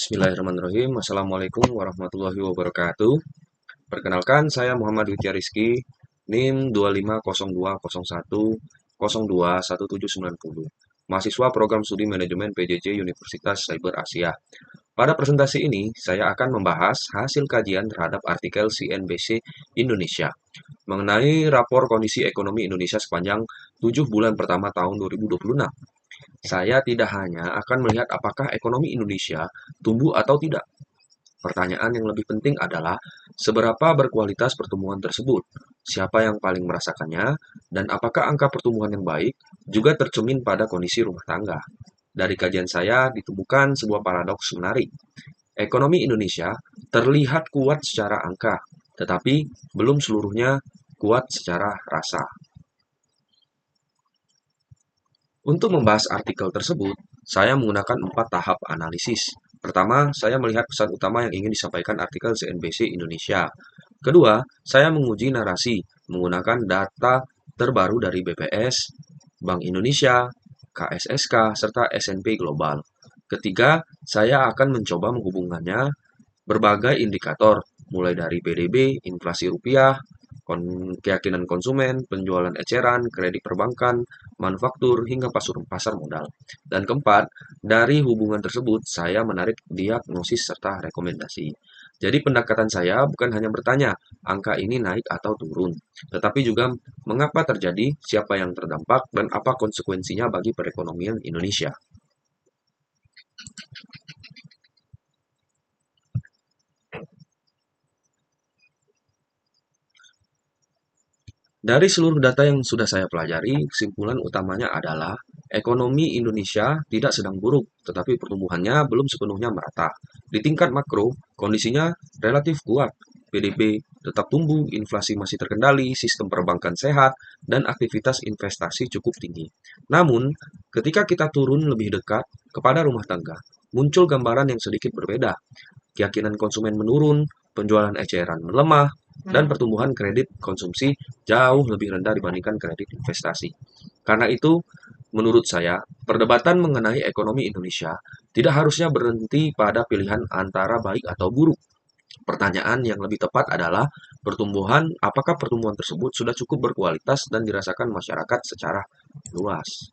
Bismillahirrahmanirrahim. Assalamualaikum warahmatullahi wabarakatuh. Perkenalkan, saya Muhammad Widya Rizky, NIM 250201021790. Mahasiswa Program Studi Manajemen PJJ Universitas Cyber Asia. Pada presentasi ini, saya akan membahas hasil kajian terhadap artikel CNBC Indonesia mengenai rapor kondisi ekonomi Indonesia sepanjang 7 bulan pertama tahun 2026. Saya tidak hanya akan melihat apakah ekonomi Indonesia tumbuh atau tidak. Pertanyaan yang lebih penting adalah seberapa berkualitas pertumbuhan tersebut, siapa yang paling merasakannya, dan apakah angka pertumbuhan yang baik juga tercermin pada kondisi rumah tangga. Dari kajian saya ditemukan sebuah paradoks menarik. Ekonomi Indonesia terlihat kuat secara angka, tetapi belum seluruhnya kuat secara rasa. Untuk membahas artikel tersebut, saya menggunakan 4 tahap analisis. Pertama, saya melihat pesan utama yang ingin disampaikan artikel CNBC Indonesia. Kedua, saya menguji narasi menggunakan data terbaru dari BPS, Bank Indonesia, KSSK, serta S&P Global. Ketiga, saya akan mencoba menghubungkannya berbagai indikator, mulai dari PDB, inflasi rupiah, keyakinan konsumen, penjualan eceran, kredit perbankan, manufaktur, hingga pasar modal. Dan keempat, dari hubungan tersebut saya menarik diagnosis serta rekomendasi. Jadi pendekatan saya bukan hanya bertanya, angka ini naik atau turun, tetapi juga mengapa terjadi, siapa yang terdampak, dan apa konsekuensinya bagi perekonomian Indonesia. Dari seluruh data yang sudah saya pelajari, kesimpulan utamanya adalah ekonomi Indonesia tidak sedang buruk, tetapi pertumbuhannya belum sepenuhnya merata. Di tingkat makro, kondisinya relatif kuat. PDB tetap tumbuh, inflasi masih terkendali, sistem perbankan sehat, dan aktivitas investasi cukup tinggi. Namun, ketika kita turun lebih dekat kepada rumah tangga, muncul gambaran yang sedikit berbeda. Keyakinan konsumen menurun, penjualan eceran melemah, dan pertumbuhan kredit konsumsi jauh lebih rendah dibandingkan kredit investasi. Karena itu, menurut saya, perdebatan mengenai ekonomi Indonesia tidak harusnya berhenti pada pilihan antara baik atau buruk. Pertanyaan yang lebih tepat adalah apakah pertumbuhan tersebut sudah cukup berkualitas dan dirasakan masyarakat secara luas.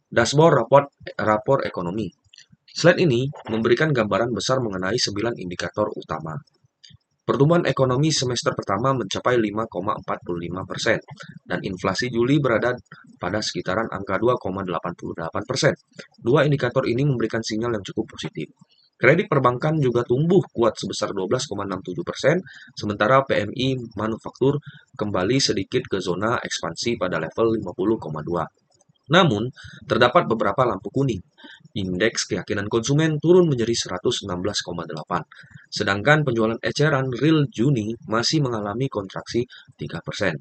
Dashboard rapor ekonomi. Slide ini memberikan gambaran besar mengenai 9 indikator utama. Pertumbuhan ekonomi semester pertama mencapai 5,45% dan inflasi Juli berada pada sekitaran angka 2,88%. Dua indikator ini memberikan sinyal yang cukup positif. Kredit perbankan juga tumbuh kuat sebesar 12,67%, sementara PMI manufaktur kembali sedikit ke zona ekspansi pada level 50,2. Namun, terdapat beberapa lampu kuning. Indeks keyakinan konsumen turun menjadi 116,8, sedangkan penjualan eceran real Juni masih mengalami kontraksi 3%.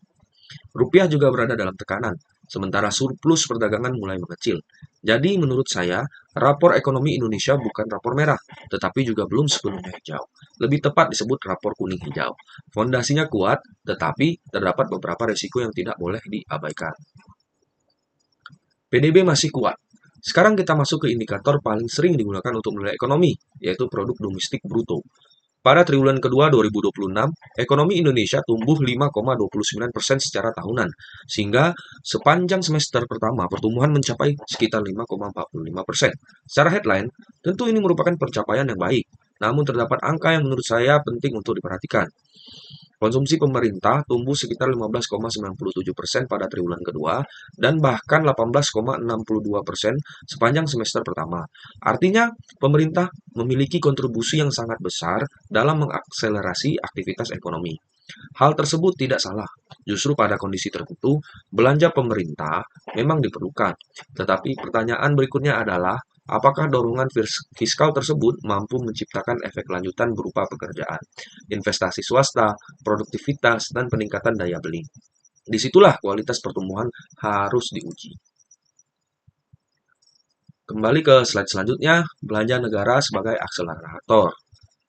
Rupiah juga berada dalam tekanan, sementara surplus perdagangan mulai mengecil. Jadi menurut saya, rapor ekonomi Indonesia bukan rapor merah, tetapi juga belum sepenuhnya hijau. Lebih tepat disebut rapor kuning hijau. Fondasinya kuat, tetapi terdapat beberapa risiko yang tidak boleh diabaikan. PDB masih kuat. Sekarang kita masuk ke indikator paling sering digunakan untuk menilai ekonomi, yaitu produk domestik bruto. Pada triwulan kedua 2026, ekonomi Indonesia tumbuh 5,29% secara tahunan, sehingga sepanjang semester pertama pertumbuhan mencapai sekitar 5,45%. Secara headline, tentu ini merupakan pencapaian yang baik, namun terdapat angka yang menurut saya penting untuk diperhatikan. Konsumsi pemerintah tumbuh sekitar 15,97% pada triwulan kedua dan bahkan 18,62% sepanjang semester pertama. Artinya, pemerintah memiliki kontribusi yang sangat besar dalam mengakselerasi aktivitas ekonomi. Hal tersebut tidak salah. Justru pada kondisi tertentu, belanja pemerintah memang diperlukan. Tetapi pertanyaan berikutnya adalah, apakah dorongan fiskal tersebut mampu menciptakan efek lanjutan berupa pekerjaan, investasi swasta, produktivitas, dan peningkatan daya beli? Disitulah kualitas pertumbuhan harus diuji. Kembali ke slide selanjutnya, belanja negara sebagai akselerator.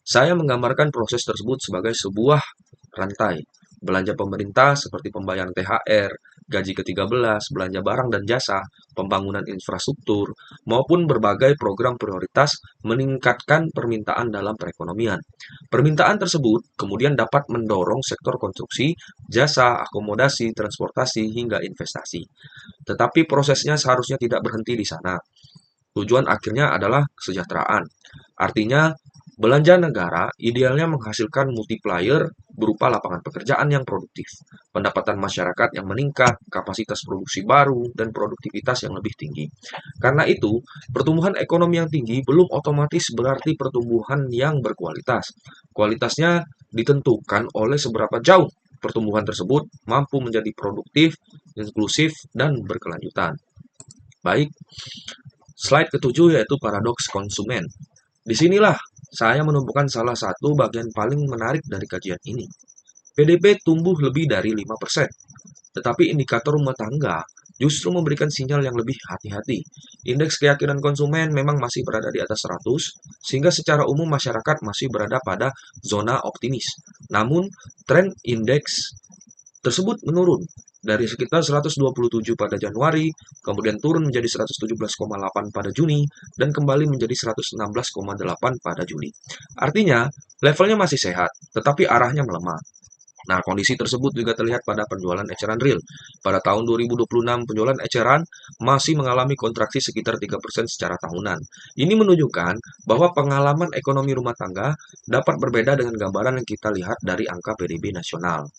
Saya menggambarkan proses tersebut sebagai sebuah rantai. Belanja pemerintah seperti pembayaran THR, gaji ke-13, belanja barang dan jasa, pembangunan infrastruktur, maupun berbagai program prioritas meningkatkan permintaan dalam perekonomian. Permintaan tersebut kemudian dapat mendorong sektor konstruksi, jasa, akomodasi, transportasi, hingga investasi. Tetapi prosesnya seharusnya tidak berhenti di sana. Tujuan akhirnya adalah kesejahteraan. Artinya, belanja negara idealnya menghasilkan multiplier berupa lapangan pekerjaan yang produktif, pendapatan masyarakat yang meningkat, kapasitas produksi baru, dan produktivitas yang lebih tinggi. Karena itu, pertumbuhan ekonomi yang tinggi belum otomatis berarti pertumbuhan yang berkualitas. Kualitasnya ditentukan oleh seberapa jauh pertumbuhan tersebut mampu menjadi produktif, inklusif, dan berkelanjutan. Baik, slide ketujuh yaitu paradoks konsumen. Disinilah saya menemukan salah satu bagian paling menarik dari kajian ini. PDB tumbuh lebih dari 5%, tetapi indikator rumah tangga justru memberikan sinyal yang lebih hati-hati. Indeks keyakinan konsumen memang masih berada di atas 100, sehingga secara umum masyarakat masih berada pada zona optimis. Namun, tren indeks tersebut menurun dari sekitar 127 pada Januari, kemudian turun menjadi 117,8 pada Juni, dan kembali menjadi 116,8 pada Juli. Artinya, levelnya masih sehat, tetapi arahnya melemah. Nah, kondisi tersebut juga terlihat pada penjualan eceran real. Pada tahun 2026, penjualan eceran masih mengalami kontraksi sekitar 3% secara tahunan. Ini menunjukkan bahwa pengalaman ekonomi rumah tangga dapat berbeda dengan gambaran yang kita lihat dari angka PDB nasional.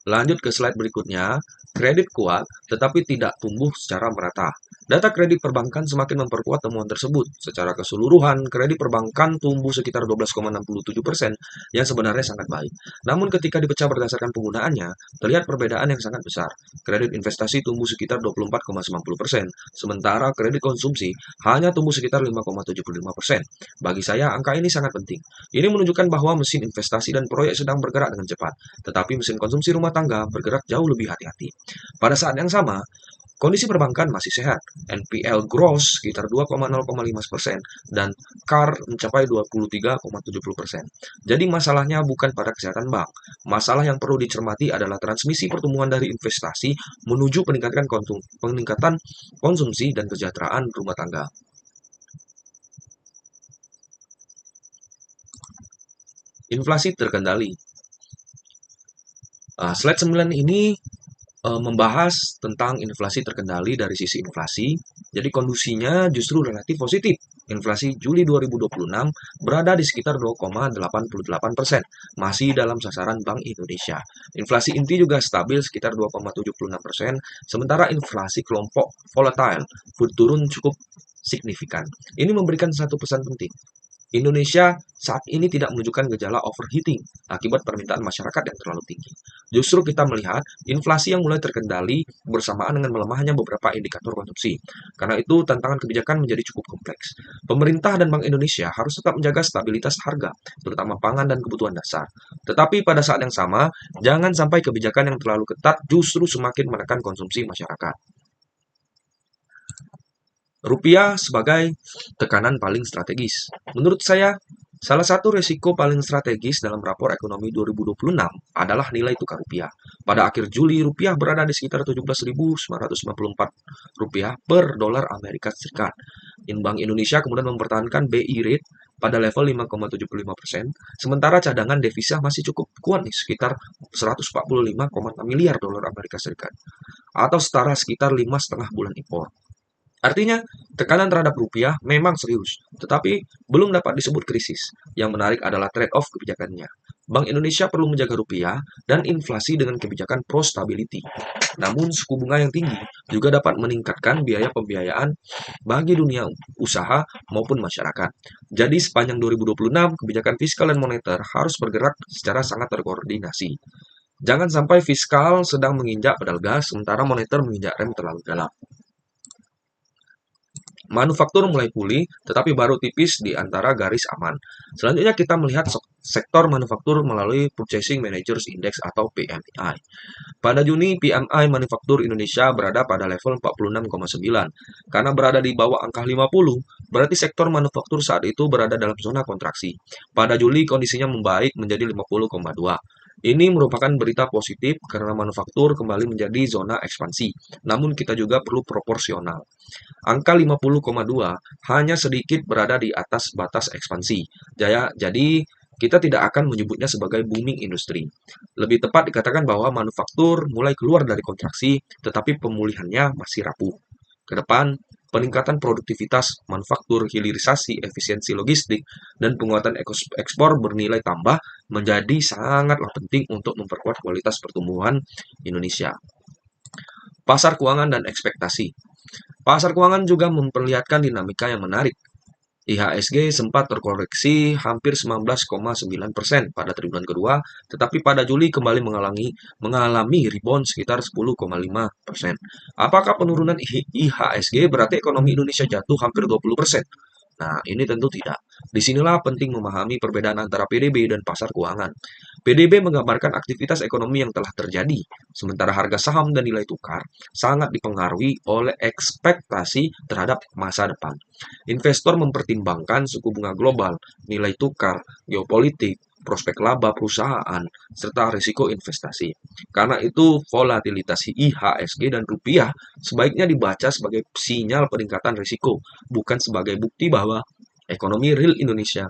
Lanjut ke slide berikutnya, kredit kuat tetapi tidak tumbuh secara merata. Data kredit perbankan semakin memperkuat temuan tersebut. Secara keseluruhan, kredit perbankan tumbuh sekitar 12,67%, yang sebenarnya sangat baik. Namun ketika dipecah berdasarkan penggunaannya, terlihat perbedaan yang sangat besar. Kredit investasi tumbuh sekitar 24,90%, sementara kredit konsumsi hanya tumbuh sekitar 5,75%. Bagi saya, angka ini sangat penting. Ini menunjukkan bahwa mesin investasi dan proyek sedang bergerak dengan cepat, tetapi mesin konsumsi rumah tangga bergerak jauh lebih hati-hati. Pada saat yang sama, kondisi perbankan masih sehat. NPL gross sekitar 2,05% dan CAR mencapai 23,70%. Jadi masalahnya bukan pada kesehatan bank. Masalah yang perlu dicermati adalah transmisi pertumbuhan dari investasi menuju peningkatan konsumsi dan kesejahteraan rumah tangga. Inflasi terkendali. Slide 9 ini membahas tentang inflasi terkendali dari sisi inflasi. Jadi kondisinya justru relatif positif. Inflasi Juli 2026 berada di sekitar 2,88%, masih dalam sasaran Bank Indonesia. Inflasi inti juga stabil sekitar 2,76%, sementara inflasi kelompok volatile turun cukup signifikan. Ini memberikan satu pesan penting. Indonesia saat ini tidak menunjukkan gejala overheating akibat permintaan masyarakat yang terlalu tinggi. Justru kita melihat inflasi yang mulai terkendali bersamaan dengan melemahnya beberapa indikator konsumsi. Karena itu, tantangan kebijakan menjadi cukup kompleks. Pemerintah dan Bank Indonesia harus tetap menjaga stabilitas harga, terutama pangan dan kebutuhan dasar. Tetapi pada saat yang sama, jangan sampai kebijakan yang terlalu ketat justru semakin menekan konsumsi masyarakat. Rupiah sebagai tekanan paling strategis. Menurut saya, salah satu risiko paling strategis dalam rapor ekonomi 2026 adalah nilai tukar rupiah. Pada akhir Juli, rupiah berada di sekitar 17.994 rupiah per dolar Amerika Serikat. Bank Indonesia kemudian mempertahankan BI rate pada level 5,75%, sementara cadangan devisa masih cukup kuat nih, sekitar 145,6 miliar dolar Amerika Serikat, atau setara sekitar 5,5 bulan impor. Artinya, tekanan terhadap rupiah memang serius, tetapi belum dapat disebut krisis. Yang menarik adalah trade-off kebijakannya. Bank Indonesia perlu menjaga rupiah dan inflasi dengan kebijakan pro-stability. Namun, suku bunga yang tinggi juga dapat meningkatkan biaya pembiayaan bagi dunia usaha maupun masyarakat. Jadi, sepanjang 2026, kebijakan fiskal dan moneter harus bergerak secara sangat terkoordinasi. Jangan sampai fiskal sedang menginjak pedal gas, sementara moneter menginjak rem terlalu dalam. Manufaktur mulai pulih, tetapi baru tipis di antara garis aman. Selanjutnya kita melihat sektor manufaktur melalui Purchasing Managers Index atau PMI. Pada Juni, PMI manufaktur Indonesia berada pada level 46,9. Karena berada di bawah angka 50, berarti sektor manufaktur saat itu berada dalam zona kontraksi. Pada Juli, kondisinya membaik menjadi 50,2. Ini merupakan berita positif karena manufaktur kembali menjadi zona ekspansi. Namun kita juga perlu proporsional. Angka 50,2 hanya sedikit berada di atas batas ekspansi. Jadi kita tidak akan menyebutnya sebagai booming industri. Lebih tepat dikatakan bahwa manufaktur mulai keluar dari kontraksi, tetapi pemulihannya masih rapuh. Ke depan, peningkatan produktivitas manufaktur, hilirisasi, efisiensi logistik, dan penguatan ekspor bernilai tambah menjadi sangatlah penting untuk memperkuat kualitas pertumbuhan Indonesia. Pasar keuangan dan ekspektasi. Pasar keuangan juga memperlihatkan dinamika yang menarik. IHSG sempat terkoreksi hampir 19,9% pada triwulan kedua, tetapi pada Juli kembali mengalami rebound sekitar 10,5%. Apakah penurunan IHSG berarti ekonomi Indonesia jatuh hampir 20%? Nah, ini tentu tidak. Disinilah penting memahami perbedaan antara PDB dan pasar keuangan. PDB menggambarkan aktivitas ekonomi yang telah terjadi, sementara harga saham dan nilai tukar sangat dipengaruhi oleh ekspektasi terhadap masa depan. Investor mempertimbangkan suku bunga global, nilai tukar, geopolitik, prospek laba perusahaan, serta risiko investasi. Karena itu, volatilitas IHSG dan rupiah sebaiknya dibaca sebagai sinyal peningkatan risiko, bukan sebagai bukti bahwa ekonomi real Indonesia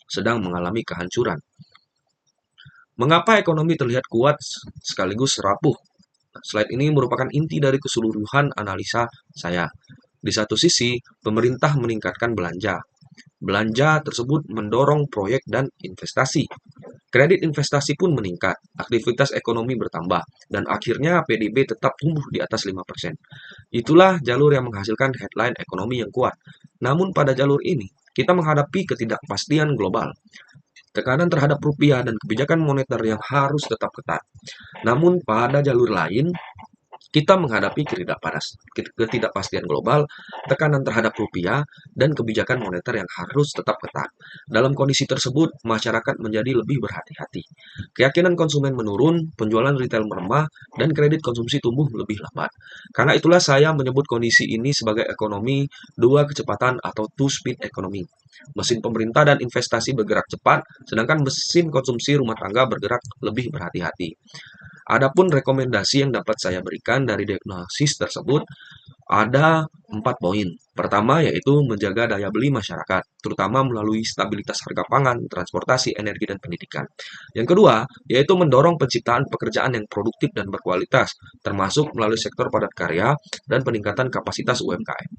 sedang mengalami kehancuran. Mengapa ekonomi terlihat kuat sekaligus rapuh? Slide ini merupakan inti dari keseluruhan analisa saya. Di satu sisi, pemerintah meningkatkan belanja. Belanja tersebut mendorong proyek dan investasi. Kredit investasi pun meningkat, aktivitas ekonomi bertambah, dan akhirnya PDB tetap tumbuh di atas 5%. Itulah jalur yang menghasilkan headline ekonomi yang kuat. Namun pada jalur ini, kita menghadapi ketidakpastian global, tekanan terhadap rupiah dan kebijakan moneter yang harus tetap ketat. Namun pada jalur lain, kita menghadapi ketidakpastian global, tekanan terhadap rupiah, dan kebijakan moneter yang harus tetap ketat. Dalam kondisi tersebut, masyarakat menjadi lebih berhati-hati. Keyakinan konsumen menurun, penjualan retail melemah, dan kredit konsumsi tumbuh lebih lambat. Karena itulah saya menyebut kondisi ini sebagai ekonomi dua kecepatan atau two-speed economy. Mesin pemerintah dan investasi bergerak cepat, sedangkan mesin konsumsi rumah tangga bergerak lebih berhati-hati. Adapun rekomendasi yang dapat saya berikan dari diagnosis tersebut ada 4 poin. Pertama yaitu menjaga daya beli masyarakat, terutama melalui stabilitas harga pangan, transportasi, energi, dan pendidikan. Yang kedua yaitu mendorong penciptaan pekerjaan yang produktif dan berkualitas, termasuk melalui sektor padat karya dan peningkatan kapasitas UMKM.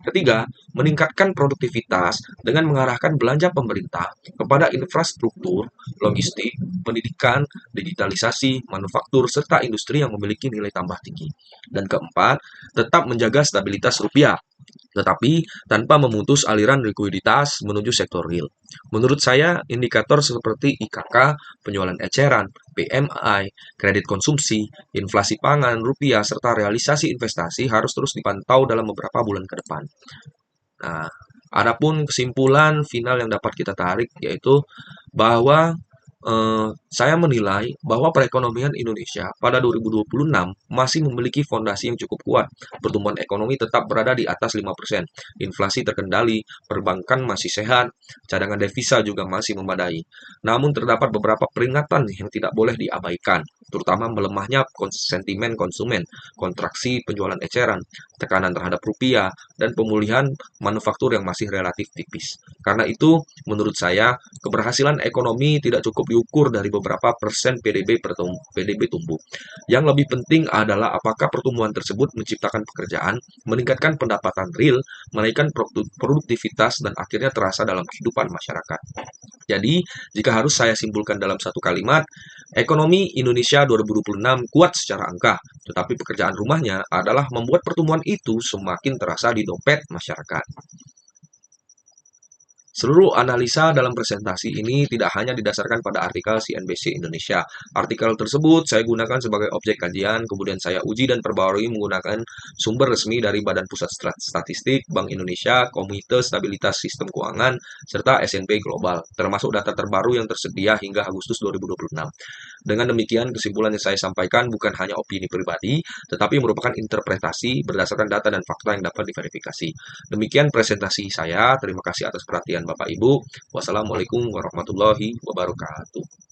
Ketiga, meningkatkan produktivitas dengan mengarahkan belanja pemerintah kepada infrastruktur, logistik, pendidikan, digitalisasi, manufaktur, serta industri yang memiliki nilai tambah tinggi. Dan keempat, tetap menjaga stabilitas rupiah, tetapi tanpa memutus aliran likuiditas menuju sektor real. Menurut saya, indikator seperti IKK, penjualan eceran, PMI, kredit konsumsi, inflasi pangan, rupiah, serta realisasi investasi harus terus dipantau dalam beberapa bulan ke depan. Nah, adapun kesimpulan final yang dapat kita tarik yaitu bahwa saya menilai bahwa perekonomian Indonesia pada 2026 masih memiliki fondasi yang cukup kuat. Pertumbuhan ekonomi tetap berada di atas 5%, inflasi terkendali, perbankan masih sehat, cadangan devisa juga masih memadai. Namun terdapat beberapa peringatan yang tidak boleh diabaikan, terutama melemahnya sentimen konsumen, kontraksi penjualan eceran, tekanan terhadap rupiah, dan pemulihan manufaktur yang masih relatif tipis. Karena itu, menurut saya, keberhasilan ekonomi tidak cukup diukur dari beberapa persen PDB tumbuh. Yang lebih penting adalah apakah pertumbuhan tersebut menciptakan pekerjaan, meningkatkan pendapatan real, menaikkan produktivitas, dan akhirnya terasa dalam kehidupan masyarakat. Jadi, jika harus saya simpulkan dalam satu kalimat, ekonomi Indonesia 2026 kuat secara angka, tetapi pekerjaan rumahnya adalah membuat pertumbuhan itu semakin terasa di dompet masyarakat. Seluruh analisa dalam presentasi ini tidak hanya didasarkan pada artikel CNBC Indonesia. Artikel tersebut saya gunakan sebagai objek kajian, kemudian saya uji dan perbarui menggunakan sumber resmi dari Badan Pusat Statistik, Bank Indonesia, Komite Stabilitas Sistem Keuangan, serta S&P Global, termasuk data terbaru yang tersedia hingga Agustus 2026. Dengan demikian, kesimpulan yang saya sampaikan bukan hanya opini pribadi, tetapi merupakan interpretasi berdasarkan data dan fakta yang dapat diverifikasi. Demikian presentasi saya. Terima kasih atas perhatian Bapak Ibu. Wassalamualaikum warahmatullahi wabarakatuh.